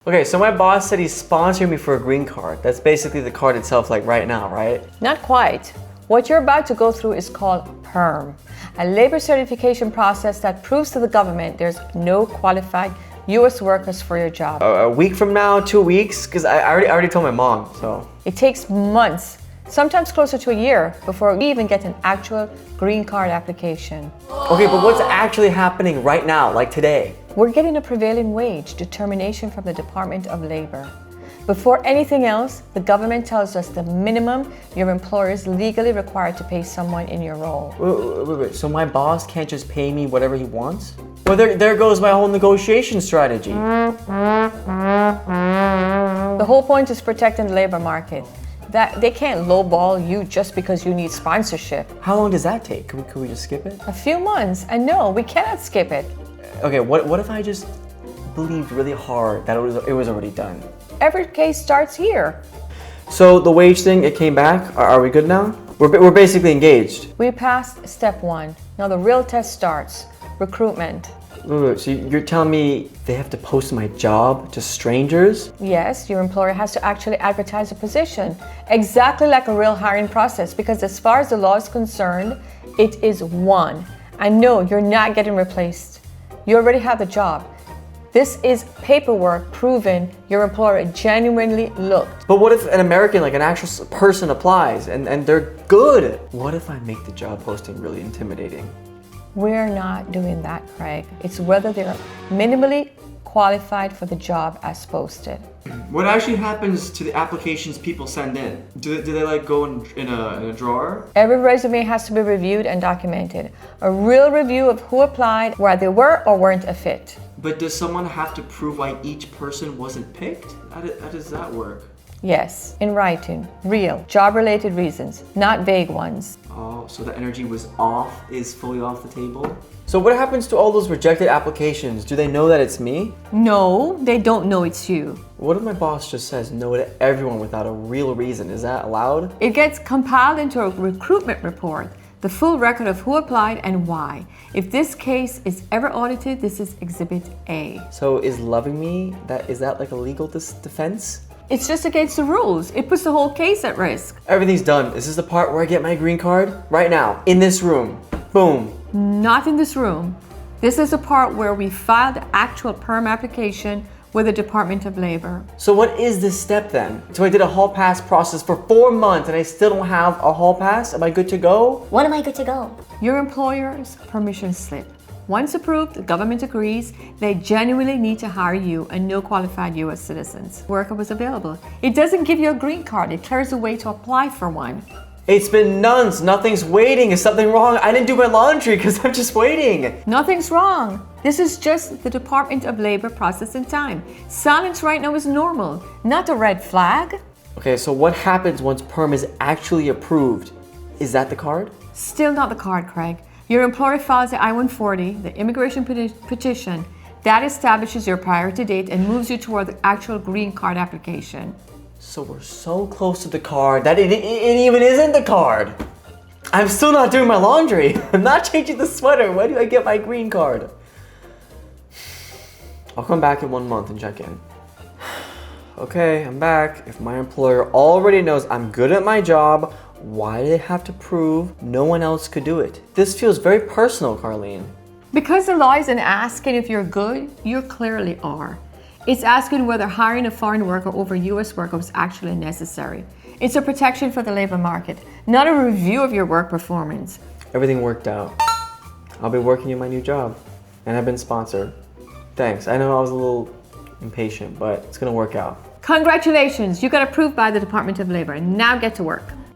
Okay, so my boss said he's sponsoring me for a green card. That's basically the card itself, like right now, right? Not quite. What you're about to go through is called PERM, a labor certification process that proves to the government there's no qualified U.S. workers for your job. A week from now, 2 weeks? Because I already told my mom, so. It takes months, sometimes closer to a year, before we even get an actual green card application. Okay, but what's actually happening right now, like today? We're getting a prevailing wage determination from the Department of Labor. Before anything else, the government tells us the minimum your employer is legally required to pay someone in your role. Wait. So my boss can't just pay me whatever he wants? Well, there goes my whole negotiation strategy. The whole point is protecting the labor market. That they can't lowball you just because you need sponsorship. How long does that take? Can we just skip it? A few months, and no, we cannot skip it. Okay, what if I just believed really hard that it was already done? Every case starts here. So the wage thing, it came back. Are we good now? We're basically engaged. We passed step 1. Now the real test starts. Recruitment. Wait, so you're telling me they have to post my job to strangers? Yes, your employer has to actually advertise a position, exactly like a real hiring process, because as far as the law is concerned, it is one. And no, you're not getting replaced. You already have the job. This is paperwork proving your employer genuinely looked. But what if an American, like an actual person applies and they're good? What if I make the job posting really intimidating? We're not doing that, Craig. It's whether they're minimally qualified for the job as posted. What actually happens to the applications people send in? Do they like go in a drawer? Every resume has to be reviewed and documented. A real review of who applied, where they were or weren't a fit. But does someone have to prove why each person wasn't picked? How does that work? Yes, in writing, real, job-related reasons, not vague ones. Oh, so the energy is fully off the table? So what happens to all those rejected applications? Do they know that it's me? No, they don't know it's you. What if my boss just says no to everyone without a real reason? Is that allowed? It gets compiled into a recruitment report, the full record of who applied and why. If this case is ever audited, this is Exhibit A. So is loving me, is that like a legal defense? It's just against the rules. It puts the whole case at risk. Everything's done. Is this the part where I get my green card? Right now, in this room. Boom. Not in this room. This is the part where we filed the actual PERM application with the Department of Labor. So what is this step then? So I did a hall pass process for 4 months and I still don't have a hall pass? Am I good to go? When am I good to go? Your employer's permission slip. Once approved, the government agrees they genuinely need to hire you and no qualified U.S. citizens. Worker was available. It doesn't give you a green card. It clears the way to apply for one. It's been months. Nothing's waiting. Is something wrong? I didn't do my laundry because I'm just waiting. Nothing's wrong. This is just the Department of Labor processing time. Silence right now is normal, not a red flag. Okay, so what happens once PERM is actually approved? Is that the card? Still not the card, Craig. Your employer files the I-140, the immigration petition. That establishes your priority date and moves you toward the actual green card application. So we're so close to the card that it even isn't the card. I'm still not doing my laundry. I'm not changing the sweater. When do I get my green card? I'll come back in 1 month and check in. Okay, I'm back. If my employer already knows I'm good at my job, why do they have to prove no one else could do it? This feels very personal, Carlene. Because the law isn't asking if you're good, you clearly are. It's asking whether hiring a foreign worker over a U.S. worker was actually necessary. It's a protection for the labor market, not a review of your work performance. Everything worked out. I'll be working in my new job, and I've been sponsored. Thanks. I know I was a little impatient, but it's gonna work out. Congratulations, you got approved by the Department of Labor, and now get to work.